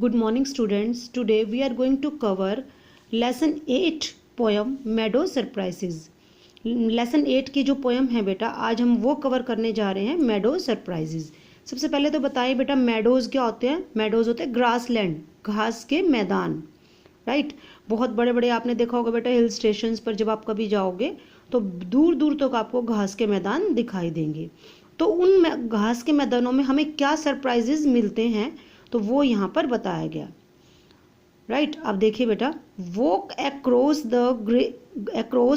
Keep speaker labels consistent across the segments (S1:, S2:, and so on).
S1: Good morning students. Today we are going to cover lesson 8 poem Meadow Surprises. Lesson 8 की जो poem है बेटा आज हम वो कवर करने जा रहे हैं मेडो सरप्राइजेज। सबसे पहले तो बताइए बेटा मेडोज क्या होते हैं। मेडोज होते हैं ग्रास लैंड, घास के मैदान, राइट। बहुत बड़े बड़े आपने देखा होगा बेटा हिल स्टेशंस पर जब आप कभी जाओगे तो दूर दूर तक आपको घास के मैदान दिखाई देंगे। तो उन घास के मैदानों में हमें क्या सरप्राइजेज मिलते हैं तो वो यहाँ पर बताया गया, राइट। अब देखिए बेटा, walk across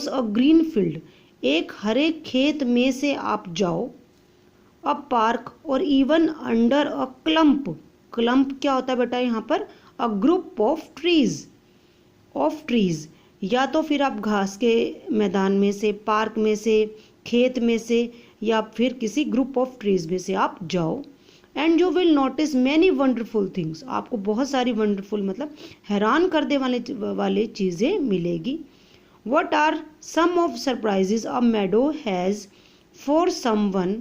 S1: a green field, एक हरे खेत में से आप जाओ। अ पार्क और even under a clump, clump क्या होता है बेटा यहाँ पर, अ ग्रुप ऑफ ट्रीज। या तो फिर आप घास के मैदान में से, पार्क में से, खेत में से या फिर किसी ग्रुप ऑफ ट्रीज में से आप जाओ। And you will notice many wonderful things, आपको बहुत सारी वंडरफुल मतलब हैरान कर दे वाले चीज़ें मिलेगी। What are some of surprises a meadow has for someone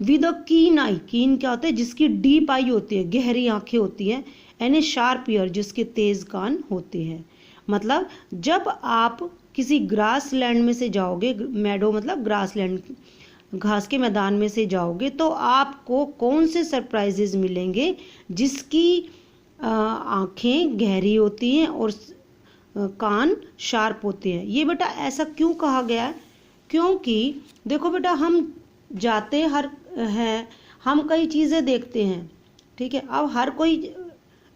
S1: with a keen eye, कीन क्या होता है, जिसकी डीप आई होती है, गहरी आंखें होती हैं। एंड ए शार्प ईयर, जिसके तेज कान होते हैं। मतलब जब आप किसी ग्रास लैंड में से जाओगे, मेडो मतलब ग्रास लैंड, घास के मैदान में से जाओगे तो आपको कौन से सरप्राइजेज मिलेंगे, जिसकी आंखें गहरी होती हैं और कान शार्प होते हैं। ये बेटा ऐसा क्यों कहा गया है, क्योंकि देखो बेटा हम जाते हर हैं, हम कई चीज़ें देखते हैं, ठीक है। अब हर कोई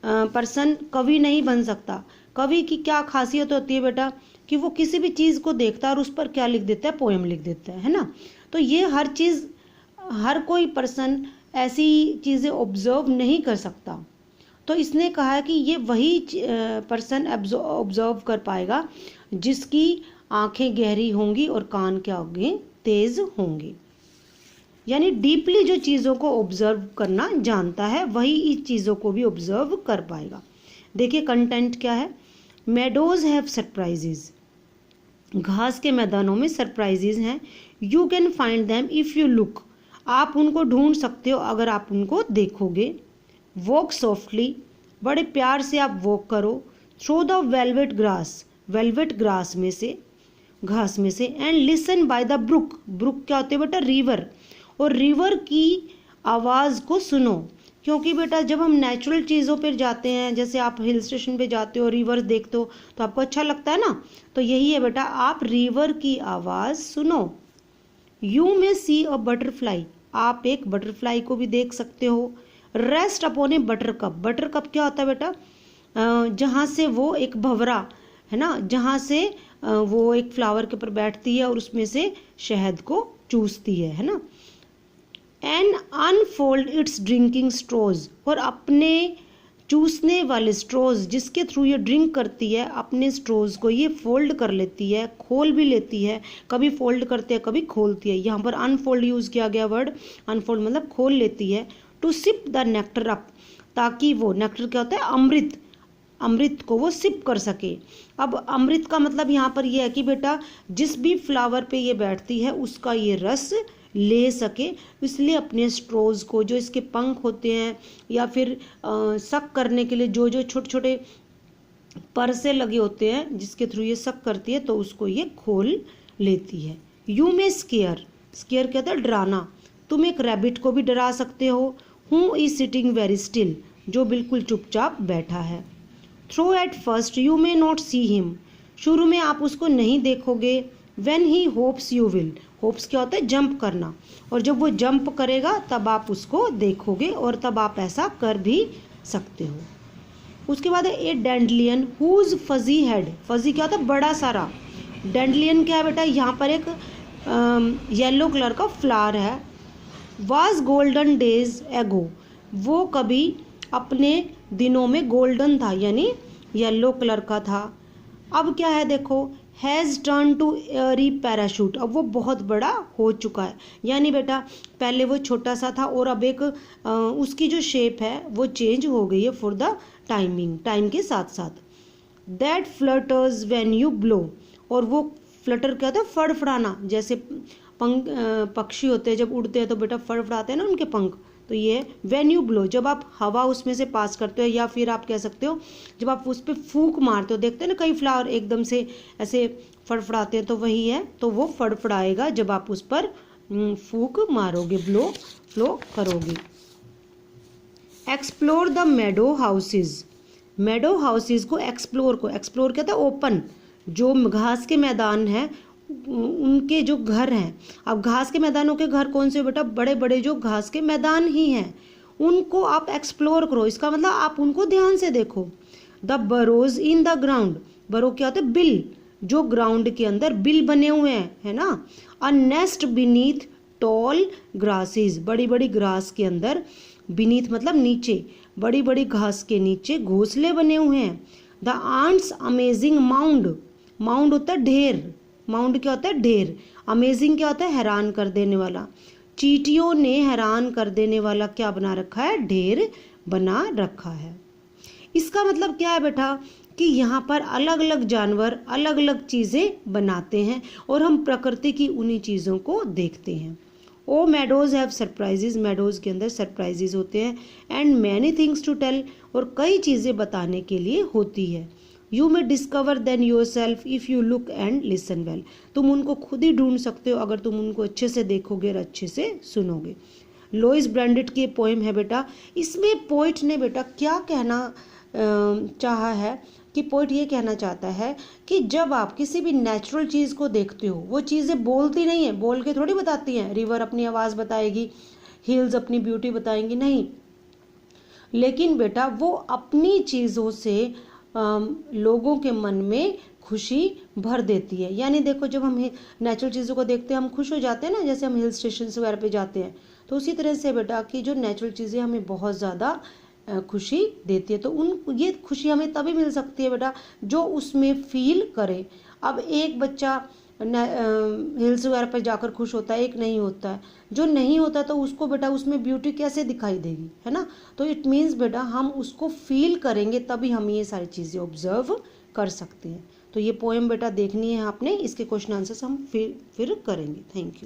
S1: पर्सन कवि नहीं बन सकता। कवि की क्या खासियत होती है बेटा कि वो किसी भी चीज़ को देखता है और उस पर क्या लिख देता है, पोएम लिख देता है ना। तो ये हर चीज़, हर कोई पर्सन ऐसी चीज़ें ऑब्जर्व नहीं कर सकता। तो इसने कहा है कि ये वही पर्सन ऑब्जर्व कर पाएगा जिसकी आंखें गहरी होंगी और कान क्या होंगे, तेज होंगे। यानी डीपली जो चीज़ों को ऑब्जर्व करना जानता है वही इस चीज़ों को भी ऑब्जर्व कर पाएगा। देखिए कंटेंट क्या है, मेडोज हैव सरप्राइजेज, घास के मैदानों में सरप्राइजेज हैं। You can find them if you look, आप उनको ढूंढ सकते हो अगर आप उनको देखोगे। वॉक सॉफ्टली, बड़े प्यार से आप वॉक करो। Through the velvet grass, velvet grass में से, घास में से। And listen by the brook, brook क्या होते हैं बेटा, रिवर, और रिवर की आवाज़ को सुनो। क्योंकि बेटा जब हम नेचुरल चीज़ों पर जाते हैं, जैसे आप हिल स्टेशन पे जाते हो, रिवर देखते हो तो आपको अच्छा लगता है ना। तो यही है बेटा, आप रिवर की आवाज़ सुनो। You may C a butterfly, आप एक बटरफ्लाई को भी देख सकते हो। रेस्ट अपॉन ए बटरकप, बटरकप क्या होता है बेटा, जहाँ से वो एक भंवरा है ना, जहाँ से वो एक फ्लावर के ऊपर बैठती है और उसमें से शहद को चूसती है ना। एंड अनफोल्ड इट्स ड्रिंकिंग स्ट्रोज, और अपने चूसने वाले स्ट्रोज जिसके थ्रू ये ड्रिंक करती है, अपने स्ट्रोज को ये फोल्ड कर लेती है, खोल भी लेती है। कभी फोल्ड करते हैं कभी खोलती है। यहाँ पर अनफोल्ड यूज़ किया गया वर्ड, अनफोल्ड मतलब खोल लेती है। To sip the nectar up, ताकि वो, नेक्टर क्या होता है, अमृत, अमृत को वो सिप कर सके। अब अमृत का मतलब यहाँ पर ये है कि बेटा जिस भी फ्लावर पे ये बैठती है उसका ये रस ले सके, इसलिए अपने स्ट्रोज को, जो इसके पंख होते हैं या फिर सक करने के लिए जो जो छोटे छोटे परसे लगे होते हैं जिसके थ्रू ये सक करती है, तो उसको ये खोल लेती है। यू मे स्केयर, स्केयर क्या होता है, डराना। तुम एक रैबिट को भी डरा सकते हो। Who is sitting very still, जो बिल्कुल चुपचाप बैठा है। Though at first you may not see him, शुरू में आप उसको नहीं देखोगे। When he hopes you will, hopes क्या होता है, जंप करना, और जब वो जंप करेगा तब आप उसको देखोगे और तब आप ऐसा कर भी सकते हो। उसके बाद है ए डैंडलियन हुज फजी हेड, फजी क्या होता है, बड़ा सारा। डैंडलियन क्या है बेटा, यहाँ पर एक येलो कलर का फ्लावर है। वाज गोल्डन डेज एगो, वो कभी अपने दिनों में गोल्डन था, यानी येलो कलर का था। अब क्या है देखो, has turn to airy parachute, अब वो बहुत बड़ा हो चुका है। यानी बेटा पहले वो छोटा सा था और अब एक उसकी जो शेप है वो चेंज हो गई है फॉर द टाइमिंग, टाइम के साथ साथ। That flutters when you blow, और वो फ्लटर क्या होता है, फड़फड़ाना। जैसे पक्षी होते हैं जब उड़ते हैं तो बेटा फड़फड़ाते हैं ना उनके पंख, तो ये व्हेन यू ब्लो, जब आप हवा उसमें से पास करते हो, या फिर आप कह सकते हो जब आप उस पर फूंक मारते हो। देखते हैं ना कई फ्लावर एकदम से ऐसे फड़फड़ाते हैं, तो वही है, तो वो फड़फड़ाएगा जब आप उस पर फूंक मारोगे, फ्लो करोगे। Explore the Medo houses, Medo houses को एक्सप्लोर कहते हैं ओपन, जो घास के मैदान हैं उनके जो घर हैं। अब घास के मैदानों के घर कौन से बेटा, बड़े बड़े जो घास के मैदान ही हैं, उनको आप एक्सप्लोर करो। इसका मतलब आप उनको ध्यान से देखो। द बरोज इन द ग्राउंड, बरो क्या होता है, बिल, जो ग्राउंड के अंदर बिल बने हुए हैं, है ना। अ नेस्ट बीनीथ टॉल ग्रासेस, बड़ी बड़ी ग्रास के अंदर, बीनीथ मतलब नीचे, बड़ी बड़ी घास के नीचे घोंसले बने हुए हैं। The ants amazing mound, mound होता है ढेर, माउंड क्या होता है, ढेर। अमेजिंग क्या होता है, हैरान कर देने वाला। चींटियों ने हैरान कर देने वाला क्या बना रखा है, ढेर बना रखा है। इसका मतलब क्या है बेटा कि यहाँ पर अलग अलग जानवर अलग अलग चीज़ें बनाते हैं और हम प्रकृति की उन्हीं चीज़ों को देखते हैं। Oh meadows have surprises, meadows के अंदर सरप्राइजेज होते हैं। And many things to tell, और कई चीज़ें बताने के लिए होती है। You may discover them yourself if you look and listen well, तुम उनको खुद ही ढूंढ सकते हो अगर तुम उनको अच्छे से देखोगे और अच्छे से सुनोगे। लोइस ब्रांडेट की पोएम है बेटा, इसमें पोइट ने बेटा क्या कहना चाहा है कि पोइट ये कहना चाहता है कि जब आप किसी भी नेचुरल चीज़ को देखते हो, वो चीज़ें बोलती नहीं है, बोल के थोड़ी बताती हैं। रिवर अपनी आवाज़ बताएगी, हिल्स अपनी ब्यूटी बताएंगी, नहीं, लेकिन बेटा वो अपनी चीज़ों से लोगों के मन में खुशी भर देती है। यानी देखो जब हम नेचुरल चीज़ों को देखते हैं हम खुश हो जाते हैं ना, जैसे हम हिल स्टेशन वगैरह पे जाते हैं, तो उसी तरह से बेटा कि जो नेचुरल चीज़ें हमें बहुत ज़्यादा खुशी देती है। तो ये खुशी हमें तभी मिल सकती है बेटा जो उसमें फील करे। अब एक बच्चा हिल्स वगैरह पर जाकर खुश होता है, एक नहीं होता है। जो नहीं होता तो उसको बेटा उसमें ब्यूटी कैसे दिखाई देगी, है ना। तो इट मीन्स बेटा हम उसको फील करेंगे तभी हम ये सारी चीज़ें ऑब्जर्व कर सकते हैं। तो ये पोएम बेटा देखनी है आपने, इसके क्वेश्चन आंसर्स हम फिर करेंगे। Thank you.